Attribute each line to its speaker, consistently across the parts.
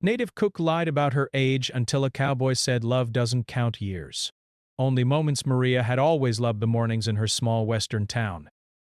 Speaker 1: Native cook lied about her age until a cowboy said love doesn't count years. Only moments. Maria had always loved the mornings in her small western town.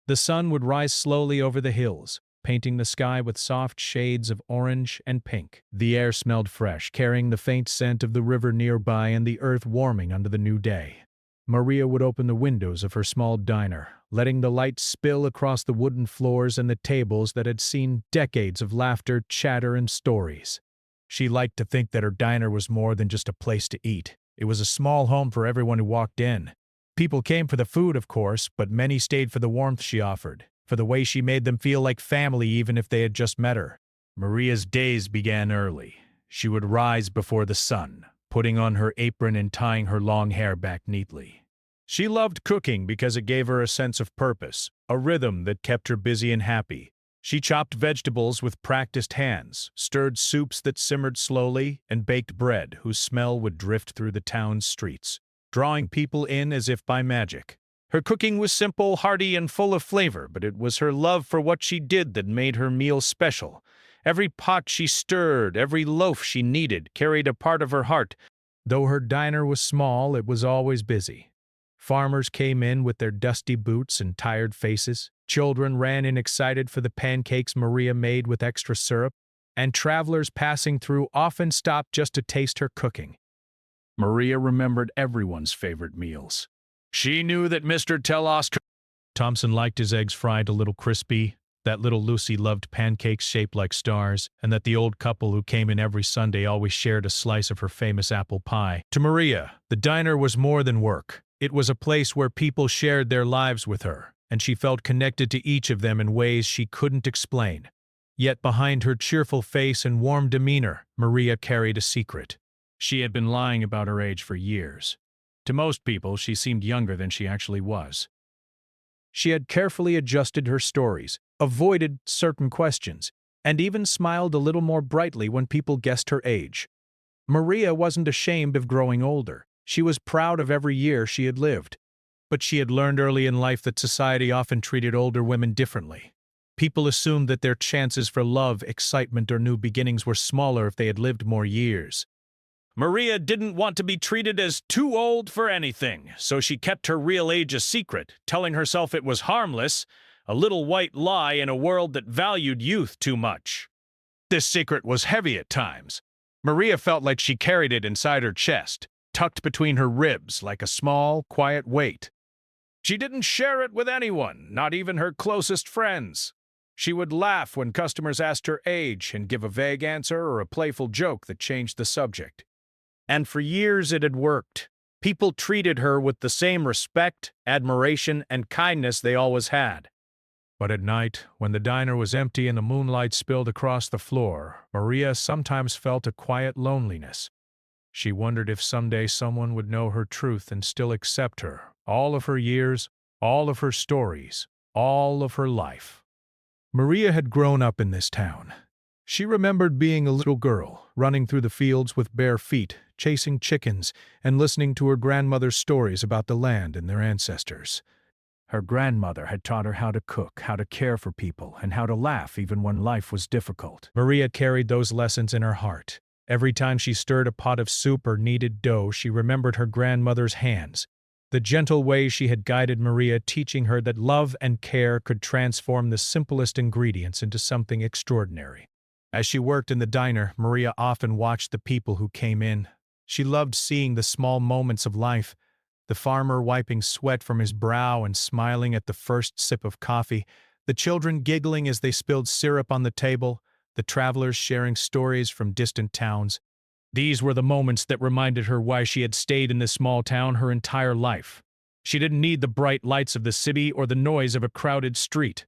Speaker 1: The sun would rise slowly over the hills, painting the sky with soft shades of orange and pink. The air smelled fresh, carrying the faint scent of the river nearby and the earth warming under the new day. Maria would open the windows of her small diner, letting the light spill across the wooden floors and the tables that had seen decades of laughter, chatter, and stories. She liked to think that her diner was more than just a place to eat. It was a small home for everyone who walked in. People came for the food, of course, but many stayed for the warmth she offered, for the way she made them feel like family even if they had just met her. Maria's days began early. She would rise before the sun, putting on her apron and tying her long hair back neatly. She loved cooking because it gave her a sense of purpose, a rhythm that kept her busy and happy. She chopped vegetables with practiced hands, stirred soups that simmered slowly, and baked bread whose smell would drift through the town's streets, drawing people in as if by magic. Her cooking was simple, hearty, and full of flavor, but it was her love for what she did that made her meals special. Every pot she stirred, every loaf she kneaded, carried a part of her heart. Though her diner was small, it was always busy. Farmers came in with their dusty boots and tired faces. Children ran in excited for the pancakes Maria made with extra syrup, and travelers passing through often stopped just to taste her cooking. Maria remembered everyone's favorite meals. She knew that Mr. Thompson liked his eggs fried a little crispy, that little Lucy loved pancakes shaped like stars, and that the old couple who came in every Sunday always shared a slice of her famous apple pie. To Maria, the diner was more than work. It was a place where people shared their lives with her, and she felt connected to each of them in ways she couldn't explain. Yet behind her cheerful face and warm demeanor, Maria carried a secret. She had been lying about her age for years. To most people, she seemed younger than she actually was. She had carefully adjusted her stories, avoided certain questions, and even smiled a little more brightly when people guessed her age. Maria wasn't ashamed of growing older. She was proud of every year she had lived. But she had learned early in life that society often treated older women differently. People assumed that their chances for love, excitement, or new beginnings were smaller if they had lived more years. Maria didn't want to be treated as too old for anything, so she kept her real age a secret, telling herself it was harmless, a little white lie in a world that valued youth too much. This secret was heavy at times. Maria felt like she carried it inside her chest, tucked between her ribs like a small, quiet weight. She didn't share it with anyone, not even her closest friends. She would laugh when customers asked her age and give a vague answer or a playful joke that changed the subject. And for years it had worked. People treated her with the same respect, admiration, and kindness they always had. But at night, when the diner was empty and the moonlight spilled across the floor, Maria sometimes felt a quiet loneliness. She wondered if someday someone would know her truth and still accept her, all of her years, all of her stories, all of her life. Maria had grown up in this town. She remembered being a little girl, running through the fields with bare feet, chasing chickens, and listening to her grandmother's stories about the land and their ancestors. Her grandmother had taught her how to cook, how to care for people, and how to laugh even when life was difficult. Maria carried those lessons in her heart. Every time she stirred a pot of soup or kneaded dough, she remembered her grandmother's hands, the gentle way she had guided Maria, teaching her that love and care could transform the simplest ingredients into something extraordinary. As she worked in the diner, Maria often watched the people who came in. She loved seeing the small moments of life, the farmer wiping sweat from his brow and smiling at the first sip of coffee, the children giggling as they spilled syrup on the table, the travelers sharing stories from distant towns. These were the moments that reminded her why she had stayed in this small town her entire life. She didn't need the bright lights of the city or the noise of a crowded street.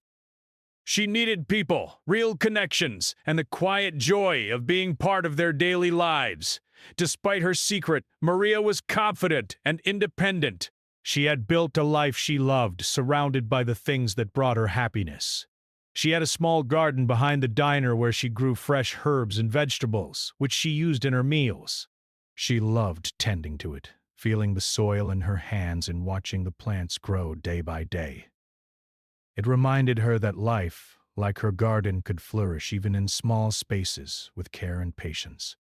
Speaker 1: She needed people, real connections, and the quiet joy of being part of their daily lives. Despite her secret, Maria was confident and independent. She had built a life she loved, surrounded by the things that brought her happiness. She had a small garden behind the diner where she grew fresh herbs and vegetables, which she used in her meals. She loved tending to it, feeling the soil in her hands and watching the plants grow day by day. It reminded her that life, like her garden could flourish even in small spaces with care and patience.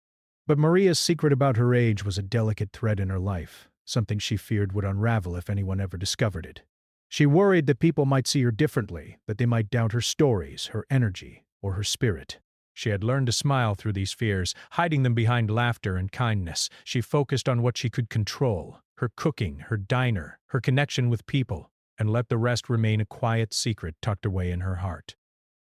Speaker 1: But Maria's secret about her age was a delicate thread in her life, something she feared would unravel if anyone ever discovered it. She worried that people might see her differently, that they might doubt her stories, her energy, or her spirit. She had learned to smile through these fears, hiding them behind laughter and kindness. She focused on what she could control, her cooking, her diner, her connection with people, and let the rest remain a quiet secret tucked away in her heart.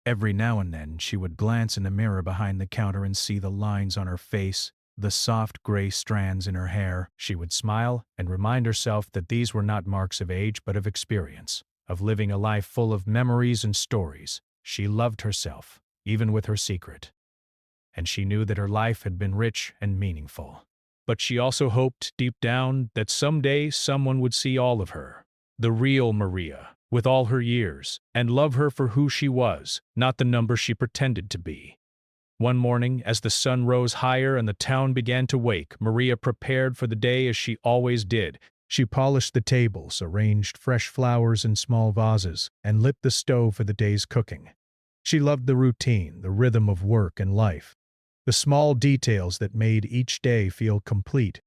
Speaker 1: Every now and then, she would glance in the mirror behind the counter and see the lines on her face, the soft gray strands in her hair. She would smile and remind herself that these were not marks of age but of experience, of living a life full of memories and stories. She loved herself, even with her secret. And she knew that her life had been rich and meaningful. But she also hoped, deep down, that someday someone would see all of her, the real Maria, with all her years, and love her for who she was, not the number she pretended to be. One morning, as the sun rose higher and the town began to wake, Maria prepared for the day as she always did. She polished the tables, arranged fresh flowers in small vases, and lit the stove for the day's cooking. She loved the routine, the rhythm of work and life, the small details that made each day feel complete.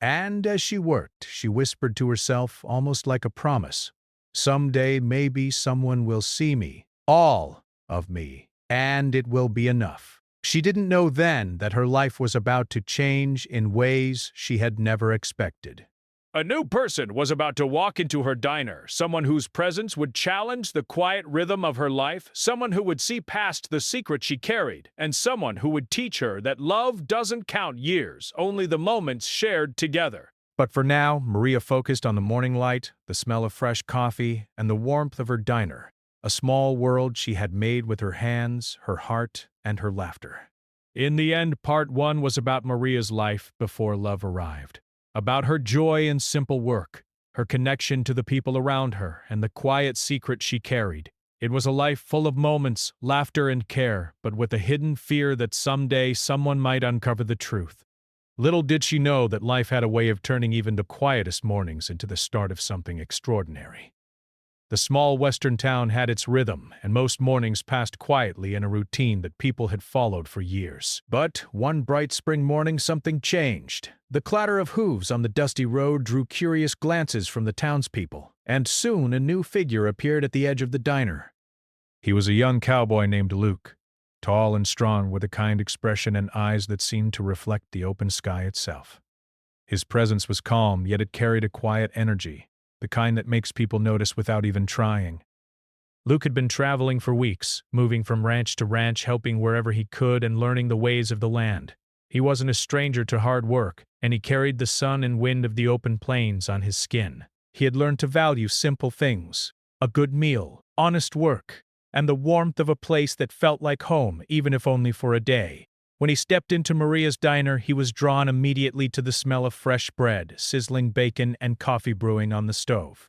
Speaker 1: And as she worked, she whispered to herself, almost like a promise, "Someday maybe someone will see me, all of me, and it will be enough." She didn't know then that her life was about to change in ways she had never expected. A new person was about to walk into her diner, someone whose presence would challenge the quiet rhythm of her life, someone who would see past the secret she carried, and someone who would teach her that love doesn't count years, only the moments shared together. But for now, Maria focused on the morning light, the smell of fresh coffee, and the warmth of her diner, a small world she had made with her hands, her heart, and her laughter. In the end, part one was about Maria's life before love arrived, about her joy in simple work, her connection to the people around her, and the quiet secret she carried. It was a life full of moments, laughter, and care, but with a hidden fear that someday someone might uncover the truth. Little did she know that life had a way of turning even the quietest mornings into the start of something extraordinary. The small western town had its rhythm, and most mornings passed quietly in a routine that people had followed for years. But one bright spring morning something changed. The clatter of hooves on the dusty road drew curious glances from the townspeople, and soon a new figure appeared at the edge of the diner. He was a young cowboy named Luke, tall and strong with a kind expression and eyes that seemed to reflect the open sky itself. His presence was calm, yet it carried a quiet energy, the kind that makes people notice without even trying. Luke had been traveling for weeks, moving from ranch to ranch, helping wherever he could and learning the ways of the land. He wasn't a stranger to hard work, and he carried the sun and wind of the open plains on his skin. He had learned to value simple things, a good meal, honest work, and the warmth of a place that felt like home, even if only for a day. When he stepped into Maria's diner, he was drawn immediately to the smell of fresh bread, sizzling bacon, and coffee brewing on the stove.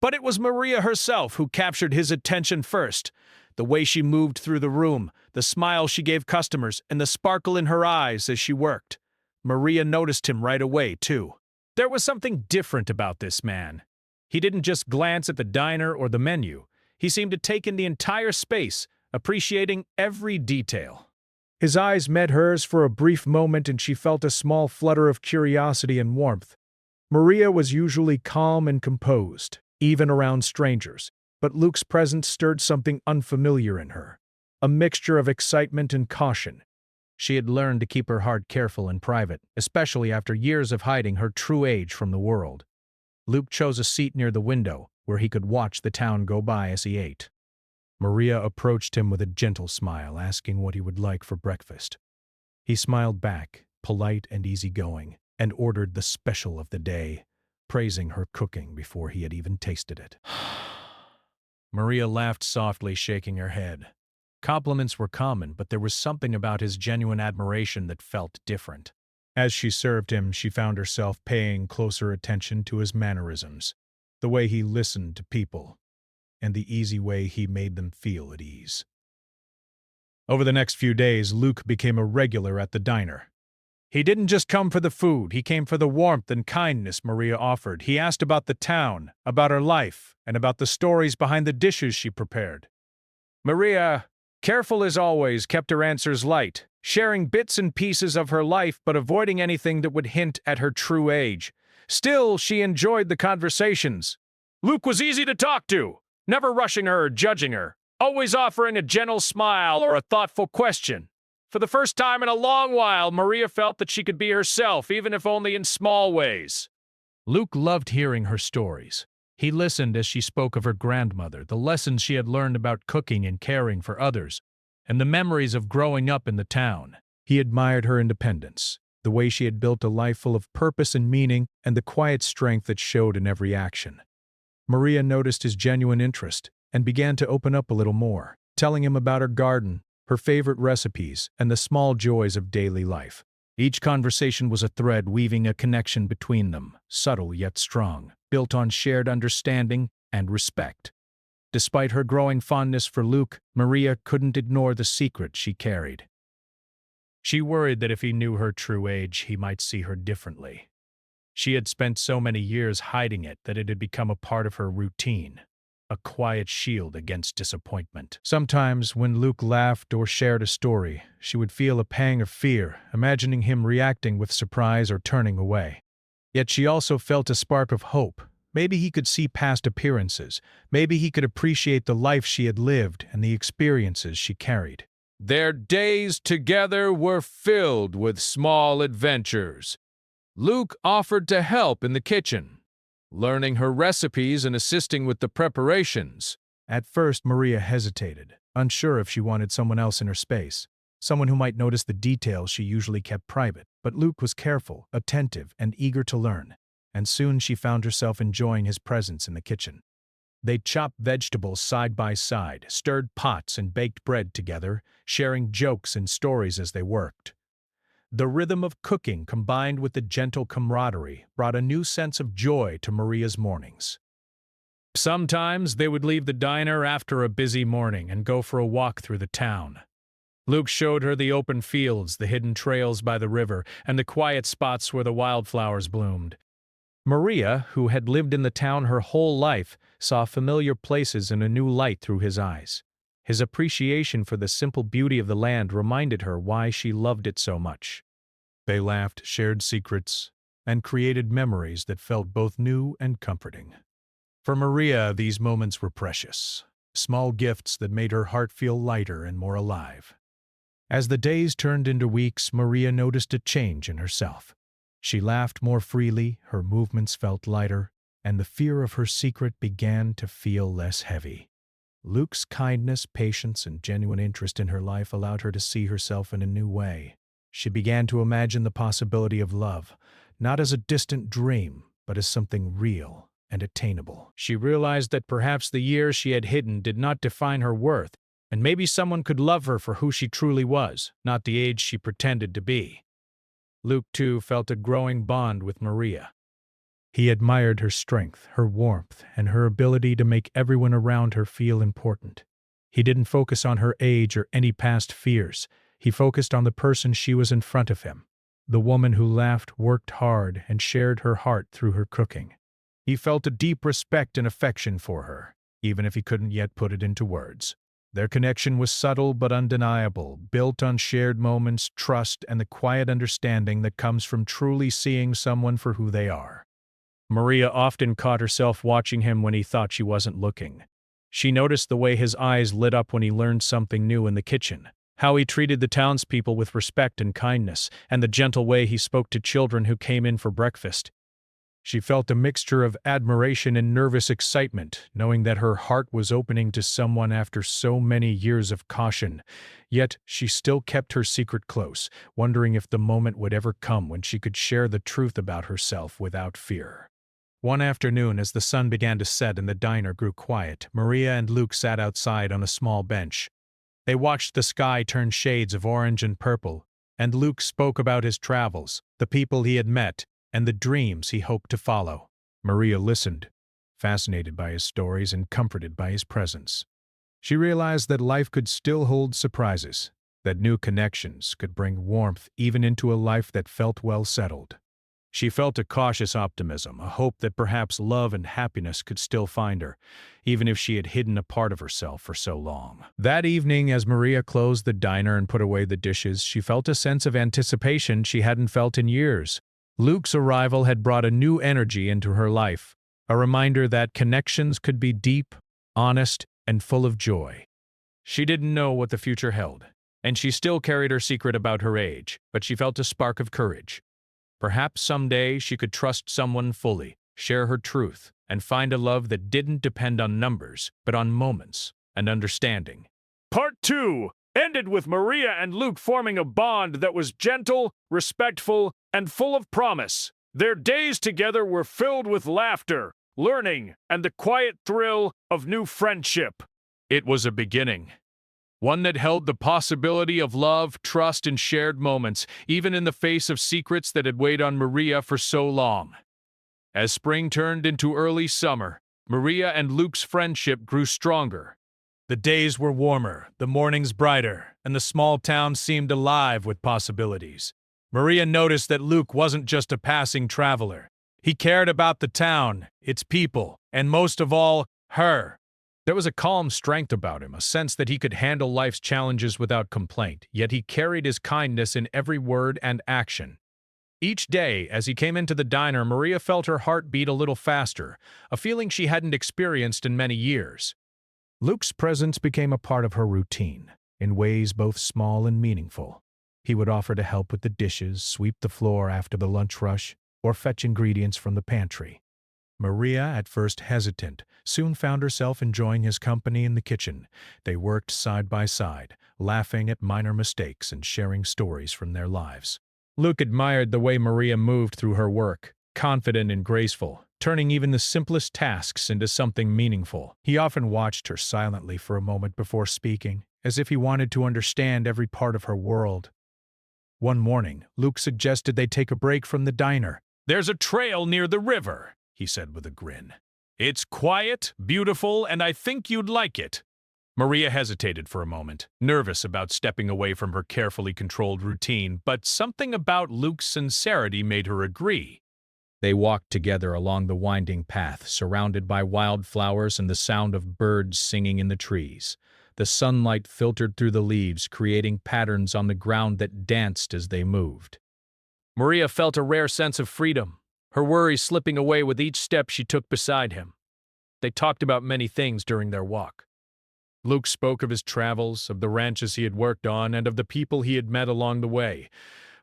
Speaker 1: But it was Maria herself who captured his attention first. The way she moved through the room, the smile she gave customers, and the sparkle in her eyes as she worked. Maria noticed him right away, too. There was something different about this man. He didn't just glance at the diner or the menu. He seemed to take in the entire space, appreciating every detail. His eyes met hers for a brief moment, and she felt a small flutter of curiosity and warmth. Maria was usually calm and composed, even around strangers, but Luke's presence stirred something unfamiliar in her, a mixture of excitement and caution. She had learned to keep her heart careful and private, especially after years of hiding her true age from the world. Luke chose a seat near the window, where he could watch the town go by as he ate. Maria approached him with a gentle smile, asking what he would like for breakfast. He smiled back, polite and easygoing, and ordered the special of the day, praising her cooking before he had even tasted it. Maria laughed softly, shaking her head. Compliments were common, but there was something about his genuine admiration that felt different. As she served him, she found herself paying closer attention to his mannerisms, the way he listened to people, and the easy way he made them feel at ease. Over the next few days, Luke became a regular at the diner. He didn't just come for the food, he came for the warmth and kindness Maria offered. He asked about the town, about her life, and about the stories behind the dishes she prepared. Maria, careful as always, kept her answers light, sharing bits and pieces of her life but avoiding anything that would hint at her true age. Still, she enjoyed the conversations. Luke was easy to talk to, never rushing her or judging her, always offering a gentle smile or a thoughtful question. For the first time in a long while, Maria felt that she could be herself, even if only in small ways. Luke loved hearing her stories. He listened as she spoke of her grandmother, the lessons she had learned about cooking and caring for others, and the memories of growing up in the town. He admired her independence, the way she had built a life full of purpose and meaning, and the quiet strength that showed in every action. Maria noticed his genuine interest and began to open up a little more, telling him about her garden, her favorite recipes, and the small joys of daily life. Each conversation was a thread weaving a connection between them, subtle yet strong, built on shared understanding and respect. Despite her growing fondness for Luke, Maria couldn't ignore the secret she carried. She worried that if he knew her true age, he might see her differently. She had spent so many years hiding it that it had become a part of her routine, a quiet shield against disappointment. Sometimes, when Luke laughed or shared a story, she would feel a pang of fear, imagining him reacting with surprise or turning away. Yet she also felt a spark of hope. Maybe he could see past appearances. Maybe he could appreciate the life she had lived and the experiences she carried. Their days together were filled with small adventures. Luke offered to help in the kitchen, learning her recipes and assisting with the preparations. At first, Maria hesitated, unsure if she wanted someone else in her space, someone who might notice the details she usually kept private. But Luke was careful, attentive, and eager to learn, and soon she found herself enjoying his presence in the kitchen. They chopped vegetables side by side, stirred pots and baked bread together, sharing jokes and stories as they worked. The rhythm of cooking combined with the gentle camaraderie brought a new sense of joy to Maria's mornings. Sometimes they would leave the diner after a busy morning and go for a walk through the town. Luke showed her the open fields, the hidden trails by the river, and the quiet spots where the wildflowers bloomed. Maria, who had lived in the town her whole life, saw familiar places in a new light through his eyes. His appreciation for the simple beauty of the land reminded her why she loved it so much. They laughed, shared secrets, and created memories that felt both new and comforting. For Maria, these moments were precious, small gifts that made her heart feel lighter and more alive. As the days turned into weeks, Maria noticed a change in herself. She laughed more freely, her movements felt lighter, and the fear of her secret began to feel less heavy. Luke's kindness, patience, and genuine interest in her life allowed her to see herself in a new way. She began to imagine the possibility of love, not as a distant dream, but as something real and attainable. She realized that perhaps the years she had hidden did not define her worth, and maybe someone could love her for who she truly was, not the age she pretended to be. Luke, too, felt a growing bond with Maria. He admired her strength, her warmth, and her ability to make everyone around her feel important. He didn't focus on her age or any past fears. He focused on the person she was in front of him, the woman who laughed, worked hard, and shared her heart through her cooking. He felt a deep respect and affection for her, even if he couldn't yet put it into words. Their connection was subtle but undeniable, built on shared moments, trust, and the quiet understanding that comes from truly seeing someone for who they are. Maria often caught herself watching him when he thought she wasn't looking. She noticed the way his eyes lit up when he learned something new in the kitchen, how he treated the townspeople with respect and kindness, and the gentle way he spoke to children who came in for breakfast. She felt a mixture of admiration and nervous excitement, knowing that her heart was opening to someone after so many years of caution. Yet she still kept her secret close, wondering if the moment would ever come when she could share the truth about herself without fear. One afternoon, as the sun began to set and the diner grew quiet, Maria and Luke sat outside on a small bench. They watched the sky turn shades of orange and purple, and Luke spoke about his travels, the people he had met, and the dreams he hoped to follow. Maria listened, fascinated by his stories and comforted by his presence. She realized that life could still hold surprises, that new connections could bring warmth even into a life that felt well settled. She felt a cautious optimism, a hope that perhaps love and happiness could still find her, even if she had hidden a part of herself for so long. That evening, as Maria closed the diner and put away the dishes, she felt a sense of anticipation she hadn't felt in years. Luke's arrival had brought a new energy into her life, a reminder that connections could be deep, honest, and full of joy. She didn't know what the future held, and she still carried her secret about her age, but she felt a spark of courage. Perhaps someday she could trust someone fully, share her truth, and find a love that didn't depend on numbers, but on moments and understanding. Part 2 ended with Maria and Luke forming a bond that was gentle, respectful, and full of promise. Their days together were filled with laughter, learning, and the quiet thrill of new friendship. It was a beginning, one that held the possibility of love, trust, and shared moments, even in the face of secrets that had weighed on Maria for so long. As spring turned into early summer, Maria and Luke's friendship grew stronger. The days were warmer, the mornings brighter, and the small town seemed alive with possibilities. Maria noticed that Luke wasn't just a passing traveler. He cared about the town, its people, and most of all, her. There was a calm strength about him, a sense that he could handle life's challenges without complaint, yet he carried his kindness in every word and action. Each day, as he came into the diner, Maria felt her heart beat a little faster, a feeling she hadn't experienced in many years. Luke's presence became a part of her routine, in ways both small and meaningful. He would offer to help with the dishes, sweep the floor after the lunch rush, or fetch ingredients from the pantry. Maria, at first hesitant, soon found herself enjoying his company in the kitchen. They worked side by side, laughing at minor mistakes and sharing stories from their lives. Luke admired the way Maria moved through her work, confident and graceful, turning even the simplest tasks into something meaningful. He often watched her silently for a moment before speaking, as if he wanted to understand every part of her world. One morning, Luke suggested they take a break from the diner. "There's a trail near the river," he said with a grin. "It's quiet, beautiful, and I think you'd like it." Maria hesitated for a moment, nervous about stepping away from her carefully controlled routine, but something about Luke's sincerity made her agree. They walked together along the winding path, surrounded by wildflowers and the sound of birds singing in the trees. The sunlight filtered through the leaves, creating patterns on the ground that danced as they moved. Maria felt a rare sense of freedom, her worries slipping away with each step she took beside him. They talked about many things during their walk. Luke spoke of his travels, of the ranches he had worked on, and of the people he had met along the way.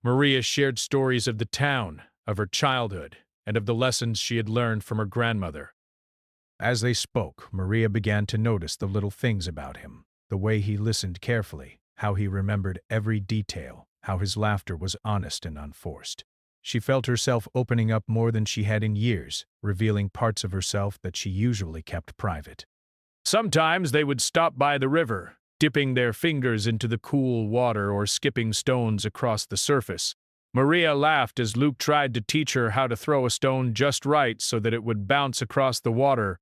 Speaker 1: Maria shared stories of the town, of her childhood, and of the lessons she had learned from her grandmother. As they spoke, Maria began to notice the little things about him, the way he listened carefully, how he remembered every detail, how his laughter was honest and unforced. She felt herself opening up more than she had in years, revealing parts of herself that she usually kept private. Sometimes they would stop by the river, dipping their fingers into the cool water or skipping stones across the surface. Maria laughed as Luke tried to teach her how to throw a stone just right so that it would bounce across the water.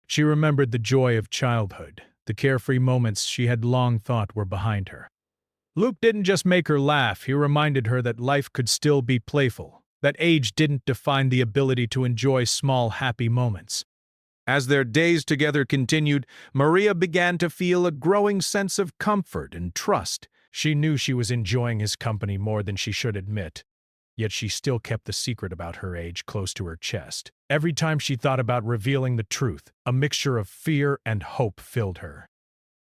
Speaker 1: She remembered the joy of childhood, the carefree moments she had long thought were behind her. Luke didn't just make her laugh, he reminded her that life could still be playful, that age didn't define the ability to enjoy small, happy moments. As their days together continued, Maria began to feel a growing sense of comfort and trust. She knew she was enjoying his company more than she should admit, yet she still kept the secret about her age close to her chest. Every time she thought about revealing the truth, a mixture of fear and hope filled her.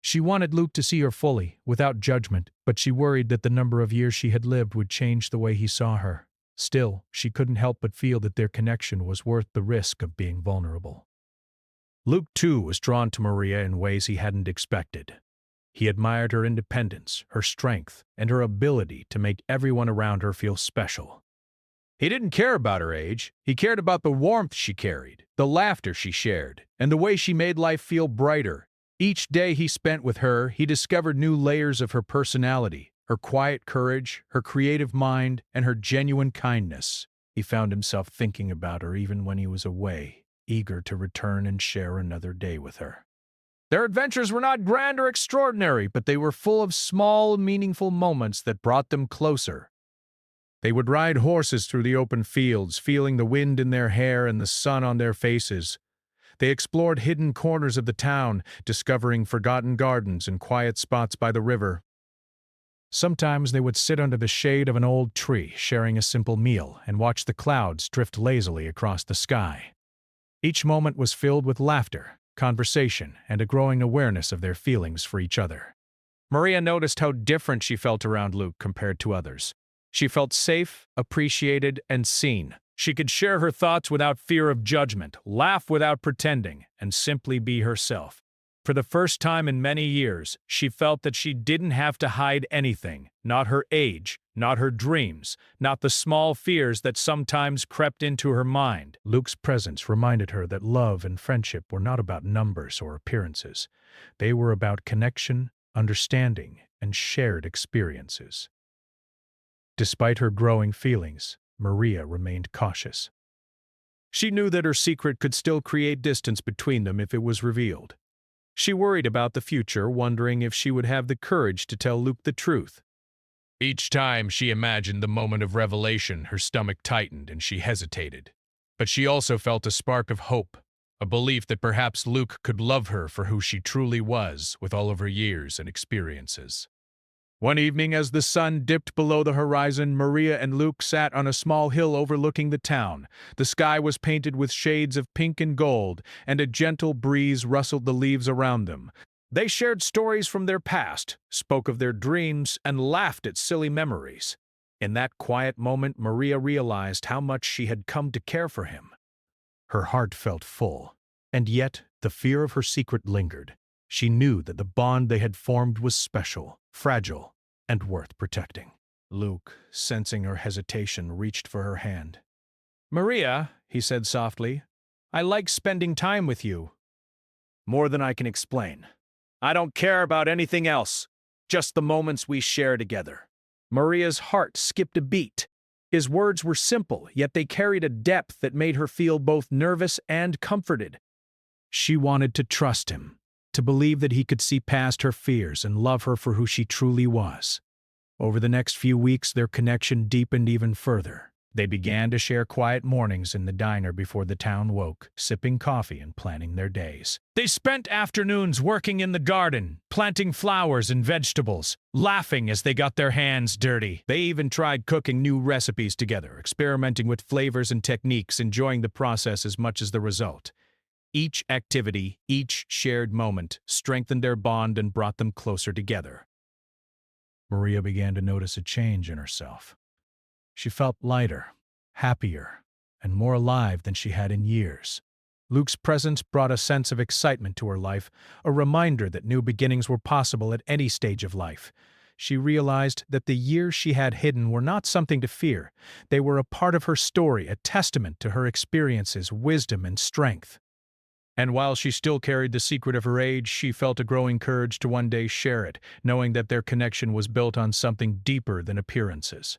Speaker 1: She wanted Luke to see her fully, without judgment, but she worried that the number of years she had lived would change the way he saw her. Still, she couldn't help but feel that their connection was worth the risk of being vulnerable. Luke, too, was drawn to Maria in ways he hadn't expected. He admired her independence, her strength, and her ability to make everyone around her feel special. He didn't care about her age. He cared about the warmth she carried, the laughter she shared, and the way she made life feel brighter. Each day he spent with her, he discovered new layers of her personality, her quiet courage, her creative mind, and her genuine kindness. He found himself thinking about her even when he was away, eager to return and share another day with her. Their adventures were not grand or extraordinary, but they were full of small, meaningful moments that brought them closer. They would ride horses through the open fields, feeling the wind in their hair and the sun on their faces. They explored hidden corners of the town, discovering forgotten gardens and quiet spots by the river. Sometimes they would sit under the shade of an old tree, sharing a simple meal, and watch the clouds drift lazily across the sky. Each moment was filled with laughter, conversation, and a growing awareness of their feelings for each other. Maria noticed how different she felt around Luke compared to others. She felt safe, appreciated, and seen. She could share her thoughts without fear of judgment, laugh without pretending, and simply be herself. For the first time in many years, she felt that she didn't have to hide anything, not her age, not her dreams, not the small fears that sometimes crept into her mind. Luke's presence reminded her that love and friendship were not about numbers or appearances. They were about connection, understanding, and shared experiences. Despite her growing feelings, Maria remained cautious. She knew that her secret could still create distance between them if it was revealed. She worried about the future, wondering if she would have the courage to tell Luke the truth. Each time she imagined the moment of revelation, her stomach tightened and she hesitated. But she also felt a spark of hope, a belief that perhaps Luke could love her for who she truly was, with all of her years and experiences. One evening, as the sun dipped below the horizon, Maria and Luke sat on a small hill overlooking the town. The sky was painted with shades of pink and gold, and a gentle breeze rustled the leaves around them. They shared stories from their past, spoke of their dreams, and laughed at silly memories. In that quiet moment, Maria realized how much she had come to care for him. Her heart felt full, and yet the fear of her secret lingered. She knew that the bond they had formed was special, fragile, and worth protecting. Luke, sensing her hesitation, reached for her hand. "Maria," he said softly, "I like spending time with you." "More than I can explain. I don't care about anything else, just the moments we share together." Maria's heart skipped a beat. His words were simple, yet they carried a depth that made her feel both nervous and comforted. She wanted to trust him, to believe that he could see past her fears and love her for who she truly was. Over the next few weeks, their connection deepened even further. They began to share quiet mornings in the diner before the town woke, sipping coffee and planning their days. They spent afternoons working in the garden, planting flowers and vegetables, laughing as they got their hands dirty. They even tried cooking new recipes together, experimenting with flavors and techniques, enjoying the process as much as the result. Each activity, each shared moment, strengthened their bond and brought them closer together. Maria began to notice a change in herself. She felt lighter, happier, and more alive than she had in years. Luke's presence brought a sense of excitement to her life, a reminder that new beginnings were possible at any stage of life. She realized that the years she had hidden were not something to fear. They were a part of her story, a testament to her experiences, wisdom, and strength. And while she still carried the secret of her age, she felt a growing courage to one day share it, knowing that their connection was built on something deeper than appearances.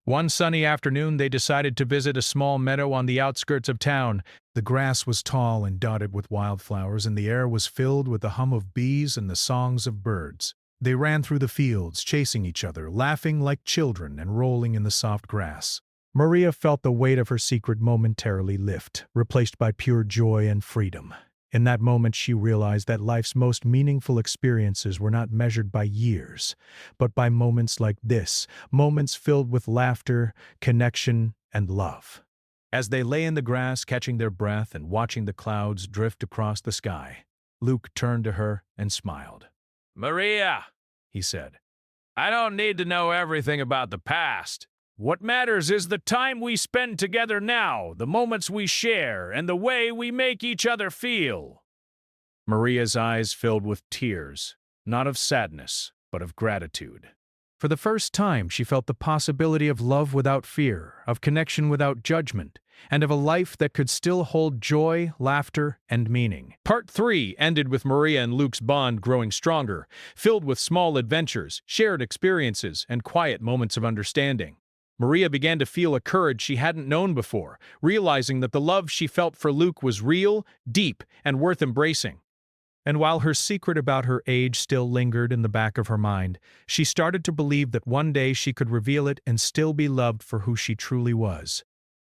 Speaker 1: One sunny afternoon, they decided to visit a small meadow on the outskirts of town. The grass was tall and dotted with wildflowers, and the air was filled with the hum of bees and the songs of birds. They ran through the fields, chasing each other, laughing like children and rolling in the soft grass. Maria felt the weight of her secret momentarily lift, replaced by pure joy and freedom. In that moment, she realized that life's most meaningful experiences were not measured by years, but by moments like this, moments filled with laughter, connection, and love. As they lay in the grass, catching their breath and watching the clouds drift across the sky, Luke turned to her and smiled. "Maria," he said, "I don't need to know everything about the past. What matters is the time we spend together now, the moments we share, and the way we make each other feel." Maria's eyes filled with tears, not of sadness, but of gratitude. For the first time, she felt the possibility of love without fear, of connection without judgment, and of a life that could still hold joy, laughter, and meaning. Part 3 ended with Maria and Luke's bond growing stronger, filled with small adventures, shared experiences, and quiet moments of understanding. Maria began to feel a courage she hadn't known before, realizing that the love she felt for Luke was real, deep, and worth embracing. And while her secret about her age still lingered in the back of her mind, she started to believe that one day she could reveal it and still be loved for who she truly was.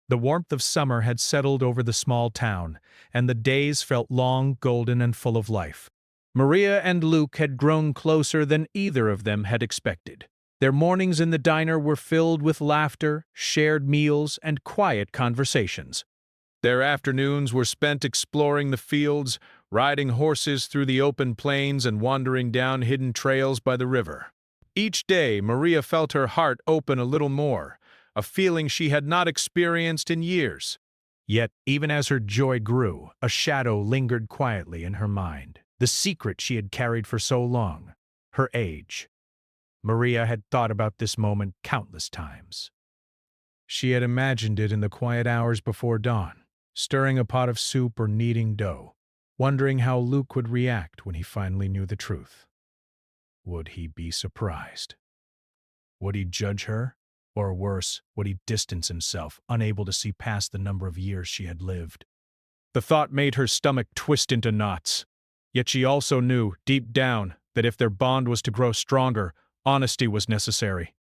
Speaker 1: The warmth of summer had settled over the small town, and the days felt long, golden, and full of life. Maria and Luke had grown closer than either of them had expected. Their mornings in the diner were filled with laughter, shared meals, and quiet conversations. Their afternoons were spent exploring the fields, riding horses through the open plains, and wandering down hidden trails by the river. Each day, Maria felt her heart open a little more, a feeling she had not experienced in years. Yet, even as her joy grew, a shadow lingered quietly in her mind. The secret she had carried for so long, her age. Maria had thought about this moment countless times. She had imagined it in the quiet hours before dawn, stirring a pot of soup or kneading dough, wondering how Luke would react when he finally knew the truth. Would he be surprised? Would he judge her? Or worse, would he distance himself, unable to see past the number of years she had lived? The thought made her stomach twist into knots. Yet she also knew, deep down, that if their bond was to grow stronger, honesty was necessary.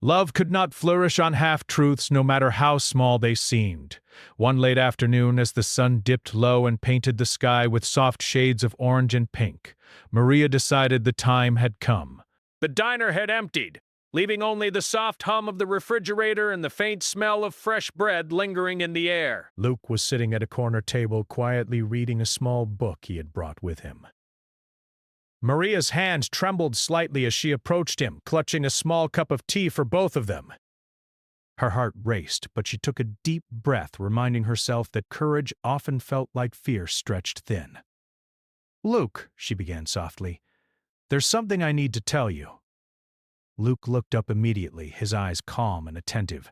Speaker 1: Love could not flourish on half-truths, no matter how small they seemed. One late afternoon, as the sun dipped low and painted the sky with soft shades of orange and pink, Maria decided the time had come. The diner had emptied, leaving only the soft hum of the refrigerator and the faint smell of fresh bread lingering in the air. Luke was sitting at a corner table, quietly reading a small book he had brought with him. Maria's hands trembled slightly as she approached him, clutching a small cup of tea for both of them. Her heart raced, but she took a deep breath, reminding herself that courage often felt like fear stretched thin. "Luke," she began softly, "there's something I need to tell you." Luke looked up immediately, his eyes calm and attentive.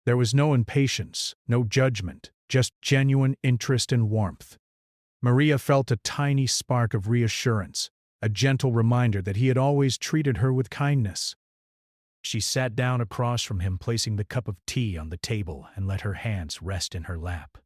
Speaker 1: There was no impatience, no judgment, just genuine interest and warmth. Maria felt a tiny spark of reassurance, a gentle reminder that he had always treated her with kindness. She sat down across from him, placing the cup of tea on the table, and let her hands rest in her lap.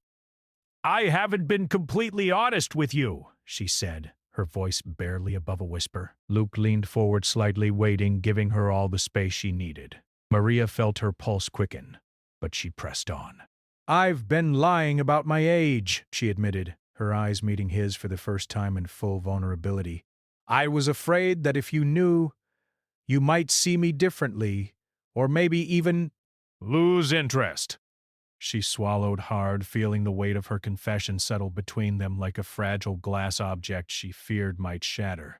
Speaker 1: "I haven't been completely honest with you," she said, her voice barely above a whisper. Luke leaned forward slightly, waiting, giving her all the space she needed. Maria felt her pulse quicken, but she pressed on. "I've been lying about my age," she admitted, her eyes meeting his for the first time in full vulnerability. "I was afraid that if you knew, you might see me differently, or maybe even lose interest." She swallowed hard, feeling the weight of her confession settle between them like a fragile glass object she feared might shatter.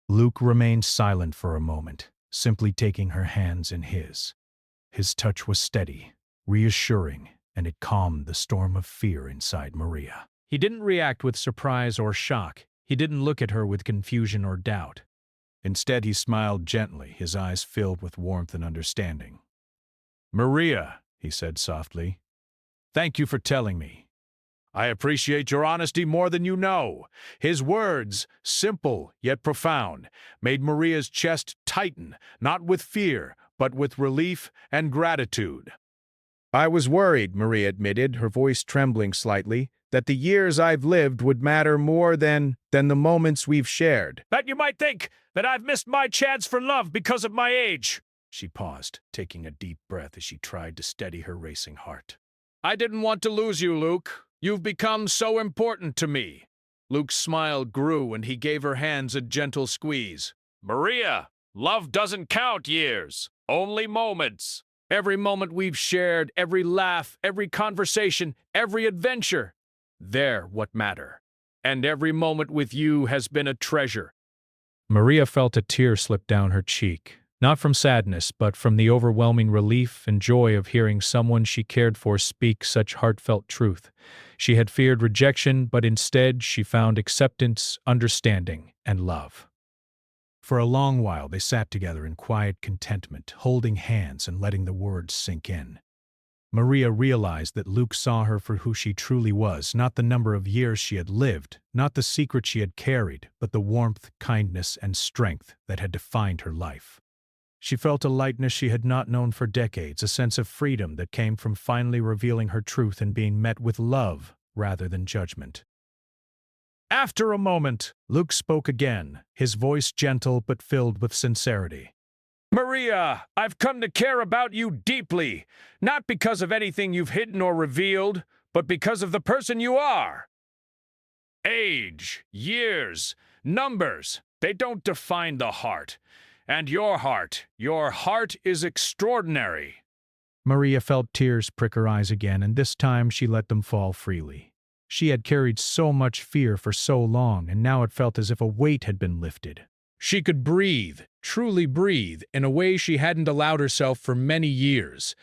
Speaker 1: Luke remained silent for a moment, simply taking her hands in his. His touch was steady, reassuring, and it calmed the storm of fear inside Maria. He didn't react with surprise or shock. He didn't look at her with confusion or doubt. Instead, he smiled gently, his eyes filled with warmth and understanding. "Maria," he said softly, "thank you for telling me. I appreciate your honesty more than you know." His words, simple yet profound, made Maria's chest tighten, not with fear, but with relief and gratitude. "I was worried," Maria admitted, her voice trembling slightly, "that the years I've lived would matter more than the moments we've shared." "That you might think that I've missed my chance for love because of my age." She paused, taking a deep breath as she tried to steady her racing heart. "I didn't want to lose you, Luke. You've become so important to me." Luke's smile grew and he gave her hands a gentle squeeze. "Maria, love doesn't count years, only moments. Every moment we've shared, every laugh, every conversation, every adventure, they're what matter. And every moment with you has been a treasure." Maria felt a tear slip down her cheek, not from sadness, but from the overwhelming relief and joy of hearing someone she cared for speak such heartfelt truth. She had feared rejection, but instead she found acceptance, understanding, and love. For a long while they sat together in quiet contentment, holding hands and letting the words sink in. Maria realized that Luke saw her for who she truly was, not the number of years she had lived, not the secret she had carried, but the warmth, kindness, and strength that had defined her life. She felt a lightness she had not known for decades, a sense of freedom that came from finally revealing her truth and being met with love rather than judgment. After a moment, Luke spoke again, his voice gentle but filled with sincerity. Maria, I've come to care about you deeply, not because of anything you've hidden or revealed, but because of the person you are. Age, years, numbers, they don't define the heart. And your heart is extraordinary. Maria felt tears prick her eyes again, and this time she let them fall freely. She had carried so much fear for so long, and now it felt as if a weight had been lifted. She could breathe, truly breathe, in a way she hadn't allowed herself for many years.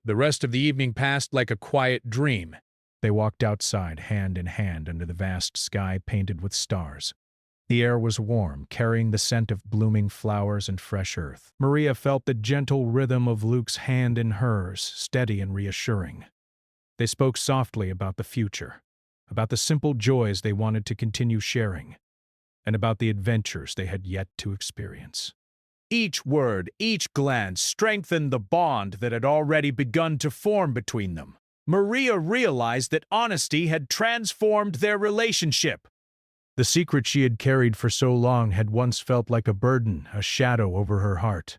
Speaker 1: The rest of the evening passed like a quiet dream. They walked outside, hand in hand, under the vast sky painted with stars. The air was warm, carrying the scent of blooming flowers and fresh earth. Maria felt the gentle rhythm of Luke's hand in hers, steady and reassuring. They spoke softly about the future, about the simple joys they wanted to continue sharing, and about the adventures they had yet to experience. Each word, each glance strengthened the bond that had already begun to form between them. Maria realized that honesty had transformed their relationship. The secret she had carried for so long had once felt like a burden, a shadow over her heart.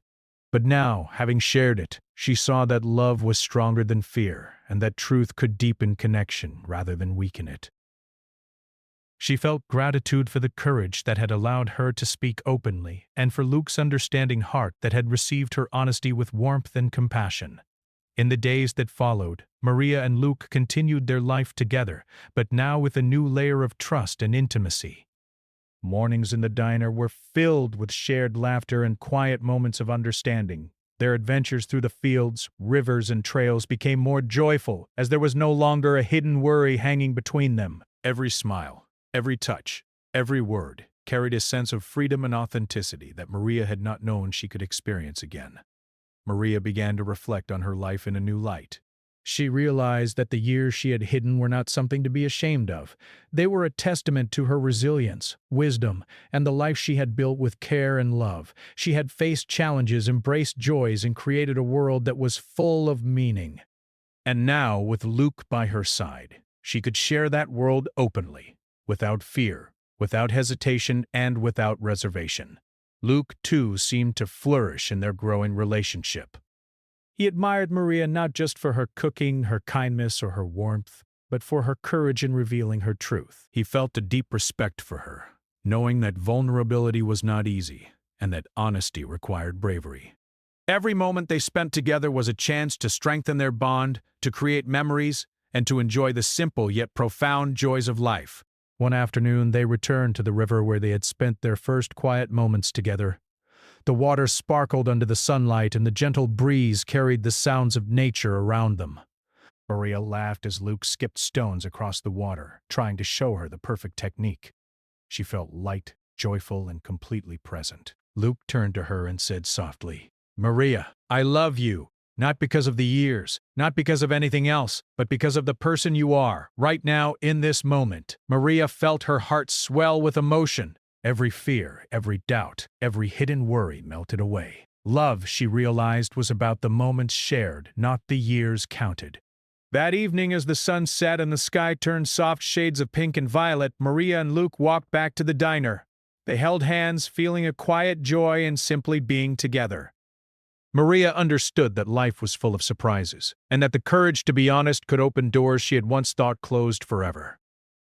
Speaker 1: But now, having shared it, she saw that love was stronger than fear, and that truth could deepen connection rather than weaken it. She felt gratitude for the courage that had allowed her to speak openly, and for Luke's understanding heart that had received her honesty with warmth and compassion. In the days that followed, Maria and Luke continued their life together, but now with a new layer of trust and intimacy. Mornings in the diner were filled with shared laughter and quiet moments of understanding. Their adventures through the fields, rivers, and trails became more joyful as there was no longer a hidden worry hanging between them. Every smile, every touch, every word carried a sense of freedom and authenticity that Maria had not known she could experience again. Maria began to reflect on her life in a new light. She realized that the years she had hidden were not something to be ashamed of. They were a testament to her resilience, wisdom, and the life she had built with care and love. She had faced challenges, embraced joys, and created a world that was full of meaning. And now, with Luke by her side, she could share that world openly, without fear, without hesitation, and without reservation. Luke, too, seemed to flourish in their growing relationship. He admired Maria not just for her cooking, her kindness, or her warmth, but for her courage in revealing her truth. He felt a deep respect for her, knowing that vulnerability was not easy, and that honesty required bravery. Every moment they spent together was a chance to strengthen their bond, to create memories, and to enjoy the simple yet profound joys of life. One afternoon, they returned to the river where they had spent their first quiet moments together. The water sparkled under the sunlight, and the gentle breeze carried the sounds of nature around them. Maria laughed as Luke skipped stones across the water, trying to show her the perfect technique. She felt light, joyful, and completely present. Luke turned to her and said softly, "Maria, I love you. Not because of the years, not because of anything else, but because of the person you are, right now, in this moment." Maria felt her heart swell with emotion. Every fear, every doubt, every hidden worry melted away. Love, she realized, was about the moments shared, not the years counted. That evening, as the sun set and the sky turned soft shades of pink and violet, Maria and Luke walked back to the diner. They held hands, feeling a quiet joy in simply being together. Maria understood that life was full of surprises, and that the courage to be honest could open doors she had once thought closed forever.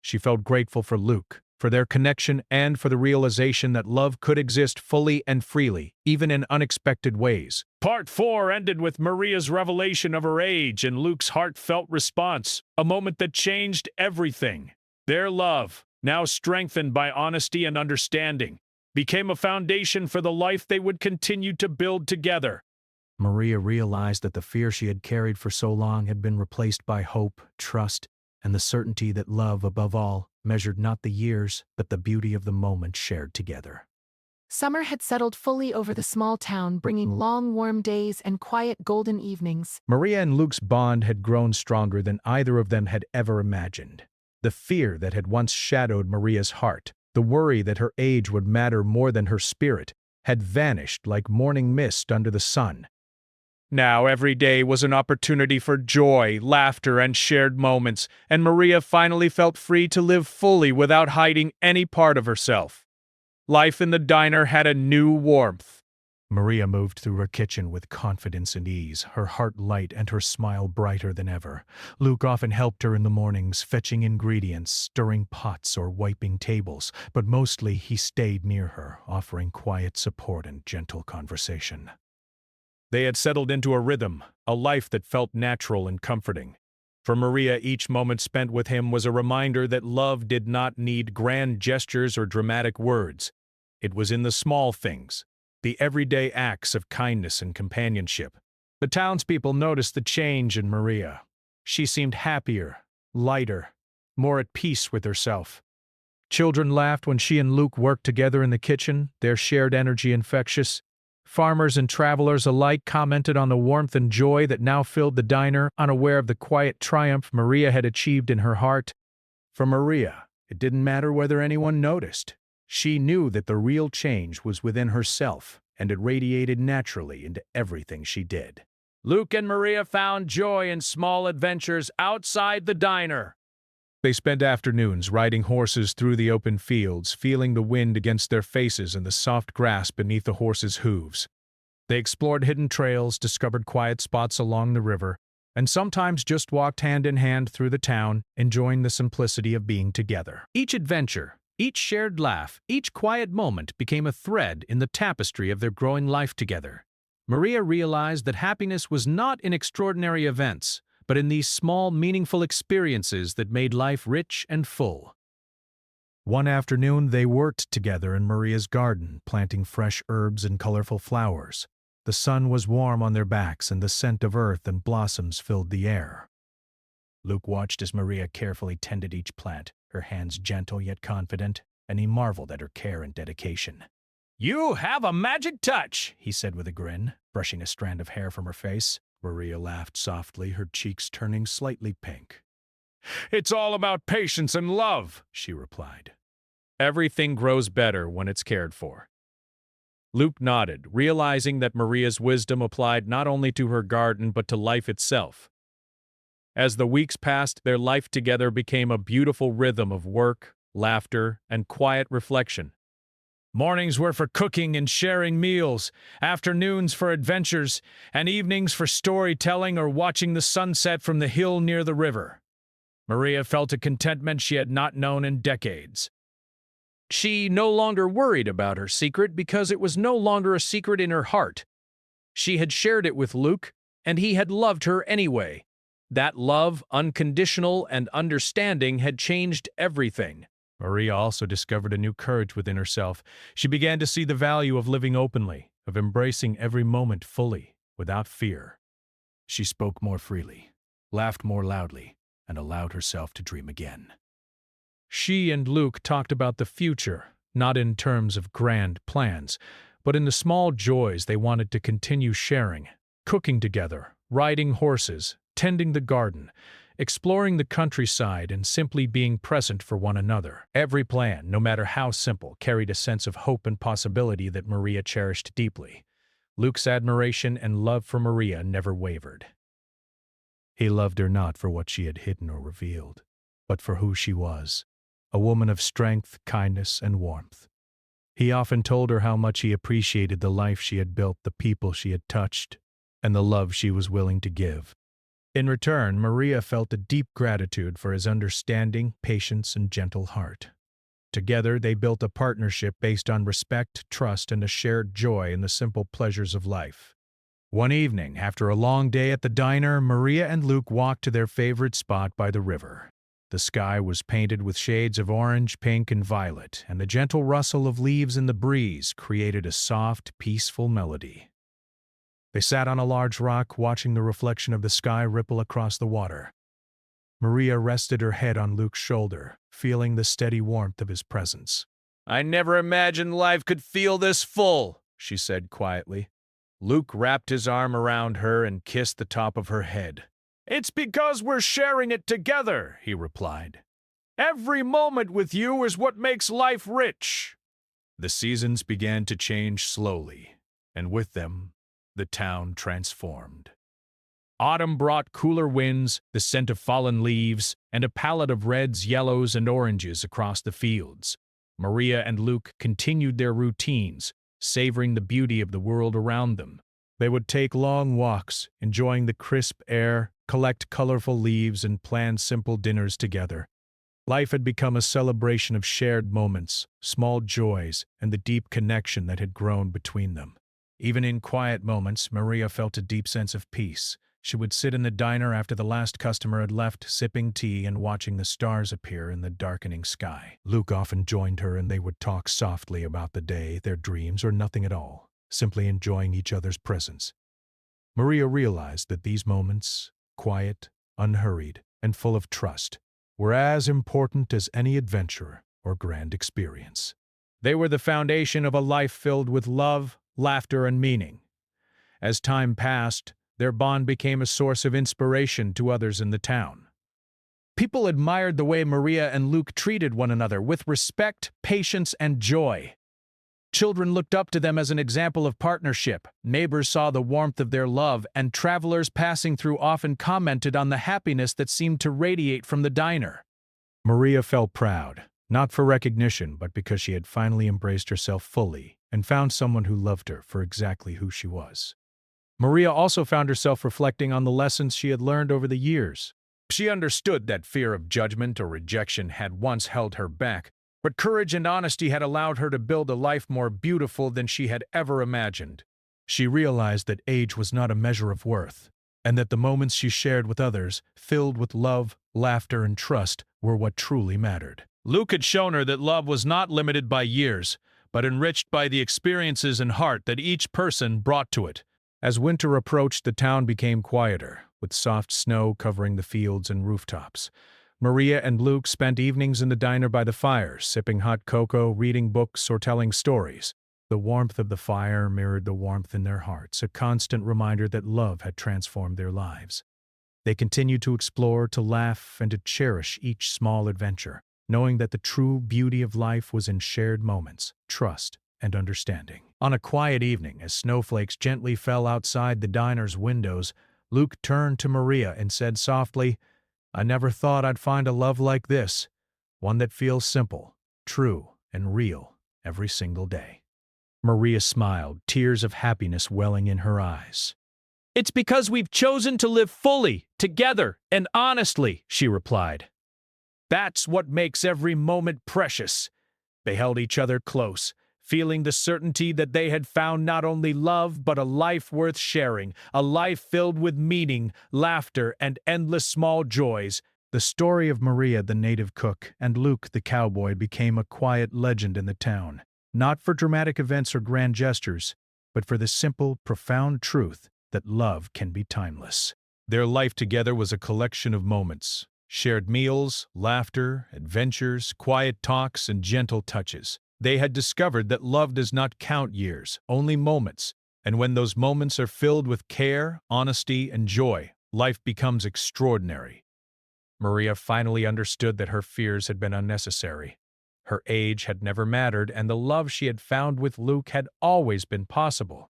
Speaker 1: She felt grateful for Luke, for their connection, and for the realization that love could exist fully and freely, even in unexpected ways. Part 4 ended with Maria's revelation of her age and Luke's heartfelt response, a moment that changed everything. Their love, now strengthened by honesty and understanding, became a foundation for the life they would continue to build together. Maria realized that the fear she had carried for so long had been replaced by hope, trust, and the certainty that love, above all, measured not the years, but the beauty of the moment shared together.
Speaker 2: Summer had settled fully over the small town, bringing long, warm days and quiet, golden evenings.
Speaker 1: Maria and Luke's bond had grown stronger than either of them had ever imagined. The fear that had once shadowed Maria's heart, the worry that her age would matter more than her spirit, had vanished like morning mist under the sun. Now every day was an opportunity for joy, laughter, and shared moments, and Maria finally felt free to live fully without hiding any part of herself. Life in the diner had a new warmth. Maria moved through her kitchen with confidence and ease, her heart light and her smile brighter than ever. Luke often helped her in the mornings, fetching ingredients, stirring pots, or wiping tables, but mostly he stayed near her, offering quiet support and gentle conversation. They had settled into a rhythm, a life that felt natural and comforting. For Maria, each moment spent with him was a reminder that love did not need grand gestures or dramatic words. It was in the small things, the everyday acts of kindness and companionship. The townspeople noticed the change in Maria. She seemed happier, lighter, more at peace with herself. Children laughed when she and Luke worked together in the kitchen, their shared energy infectious. Farmers and travelers alike commented on the warmth and joy that now filled the diner, unaware of the quiet triumph Maria had achieved in her heart. For Maria, it didn't matter whether anyone noticed. She knew that the real change was within herself, and it radiated naturally into everything she did. Luke and Maria found joy in small adventures outside the diner. They spent afternoons riding horses through the open fields, feeling the wind against their faces and the soft grass beneath the horses' hooves. They explored hidden trails, discovered quiet spots along the river, and sometimes just walked hand in hand through the town, enjoying the simplicity of being together. Each adventure, each shared laugh, each quiet moment became a thread in the tapestry of their growing life together. Maria realized that happiness was not in extraordinary events, but in these small, meaningful experiences that made life rich and full. One afternoon, they worked together in Maria's garden, planting fresh herbs and colorful flowers. The sun was warm on their backs, and the scent of earth and blossoms filled the air. Luke watched as Maria carefully tended each plant, her hands gentle yet confident, and he marveled at her care and dedication. "You have a magic touch," he said with a grin, brushing a strand of hair from her face. Maria laughed softly, her cheeks turning slightly pink. "It's all about patience and love," she replied. "Everything grows better when it's cared for." Luke nodded, realizing that Maria's wisdom applied not only to her garden but to life itself. As the weeks passed, their life together became a beautiful rhythm of work, laughter, and quiet reflection. Mornings were for cooking and sharing meals, afternoons for adventures, and evenings for storytelling or watching the sunset from the hill near the river. Maria felt a contentment she had not known in decades. She no longer worried about her secret because it was no longer a secret in her heart. She had shared it with Luke, and he had loved her anyway. That love, unconditional and understanding, had changed everything. Maria also discovered a new courage within herself. She began to see the value of living openly, of embracing every moment fully, without fear. She spoke more freely, laughed more loudly, and allowed herself to dream again. She and Luke talked about the future, not in terms of grand plans, but in the small joys they wanted to continue sharing, cooking together, riding horses, tending the garden, exploring the countryside, and simply being present for one another. Every plan, no matter how simple, carried a sense of hope and possibility that Maria cherished deeply. Luke's admiration and love for Maria never wavered. He loved her not for what she had hidden or revealed, but for who she was, a woman of strength, kindness, and warmth. He often told her how much he appreciated the life she had built, the people she had touched, and the love she was willing to give. In return, Maria felt a deep gratitude for his understanding, patience, and gentle heart. Together, they built a partnership based on respect, trust, and a shared joy in the simple pleasures of life. One evening, after a long day at the diner, Maria and Luke walked to their favorite spot by the river. The sky was painted with shades of orange, pink, and violet, and the gentle rustle of leaves in the breeze created a soft, peaceful melody. They sat on a large rock, watching the reflection of the sky ripple across the water. Maria rested her head on Luke's shoulder, feeling the steady warmth of his presence. "I never imagined life could feel this full," she said quietly. Luke wrapped his arm around her and kissed the top of her head. "It's because we're sharing it together," he replied. "Every moment with you is what makes life rich." The seasons began to change slowly, and with them, the town transformed. Autumn brought cooler winds, the scent of fallen leaves, and a palette of reds, yellows, and oranges across the fields. Maria and Luke continued their routines, savoring the beauty of the world around them. They would take long walks, enjoying the crisp air, collect colorful leaves, and plan simple dinners together. Life had become a celebration of shared moments, small joys, and the deep connection that had grown between them. Even in quiet moments, Maria felt a deep sense of peace. She would sit in the diner after the last customer had left, sipping tea and watching the stars appear in the darkening sky. Luke often joined her and they would talk softly about the day, their dreams, or nothing at all, simply enjoying each other's presence. Maria realized that these moments, quiet, unhurried, and full of trust, were as important as any adventure or grand experience. They were the foundation of a life filled with love, laughter, and meaning. As time passed, their bond became a source of inspiration to others in the town. People admired the way Maria and Luke treated one another with respect, patience, and joy. Children looked up to them as an example of partnership, neighbors saw the warmth of their love, and travelers passing through often commented on the happiness that seemed to radiate from the diner. Maria felt proud, not for recognition, but because she had finally embraced herself fully and found someone who loved her for exactly who she was. Maria also found herself reflecting on the lessons she had learned over the years. She understood that fear of judgment or rejection had once held her back, but courage and honesty had allowed her to build a life more beautiful than she had ever imagined. She realized that age was not a measure of worth, and that the moments she shared with others, filled with love, laughter, and trust, were what truly mattered. Luke had shown her that love was not limited by years, but enriched by the experiences and heart that each person brought to it. As winter approached, the town became quieter, with soft snow covering the fields and rooftops. Maria and Luke spent evenings in the diner by the fire, sipping hot cocoa, reading books, or telling stories. The warmth of the fire mirrored the warmth in their hearts, a constant reminder that love had transformed their lives. They continued to explore, to laugh, and to cherish each small adventure, knowing that the true beauty of life was in shared moments, trust, and understanding. On a quiet evening, as snowflakes gently fell outside the diner's windows, Luke turned to Maria and said softly, "I never thought I'd find a love like this, one that feels simple, true, and real every single day." Maria smiled, tears of happiness welling in her eyes. "It's because we've chosen to live fully, together, and honestly," she replied. "That's what makes every moment precious." They held each other close, feeling the certainty that they had found not only love but a life worth sharing, a life filled with meaning, laughter, and endless small joys. The story of Maria, the native cook, and Luke, the cowboy, became a quiet legend in the town, not for dramatic events or grand gestures, but for the simple, profound truth that love can be timeless. Their life together was a collection of moments, shared meals, laughter, adventures, quiet talks, and gentle touches. They had discovered that love does not count years, only moments, and when those moments are filled with care, honesty, and joy, life becomes extraordinary. Maria finally understood that her fears had been unnecessary. Her age had never mattered, and the love she had found with Luke had always been possible.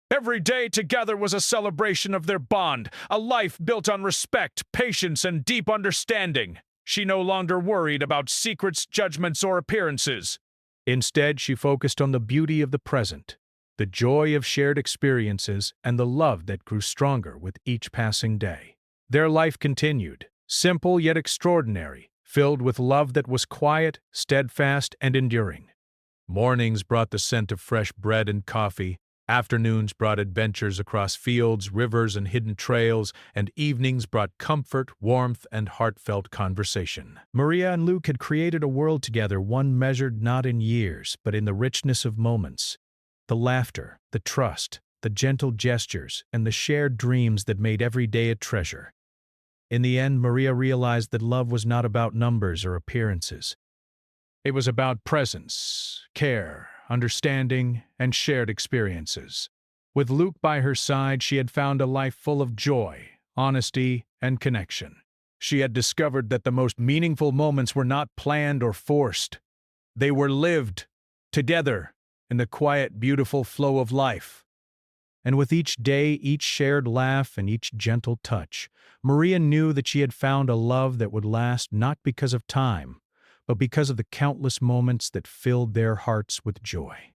Speaker 1: Every day together was a celebration of their bond, a life built on respect, patience, and deep understanding. She no longer worried about secrets, judgments, or appearances. Instead, she focused on the beauty of the present, the joy of shared experiences, and the love that grew stronger with each passing day. Their life continued, simple yet extraordinary, filled with love that was quiet, steadfast, and enduring. Mornings brought the scent of fresh bread and coffee, afternoons brought adventures across fields, rivers, and hidden trails, and evenings brought comfort, warmth, and heartfelt conversation. Maria and Luke had created a world together, one measured not in years, but in the richness of moments. The laughter, the trust, the gentle gestures, and the shared dreams that made every day a treasure. In the end, Maria realized that love was not about numbers or appearances. It was about presence, care, understanding, and shared experiences. With Luke by her side, she had found a life full of joy, honesty, and connection. She had discovered that the most meaningful moments were not planned or forced. They were lived, together, in the quiet, beautiful flow of life. And with each day, each shared laugh, and each gentle touch, Maria knew that she had found a love that would last not because of time, but because of the countless moments that filled their hearts with joy.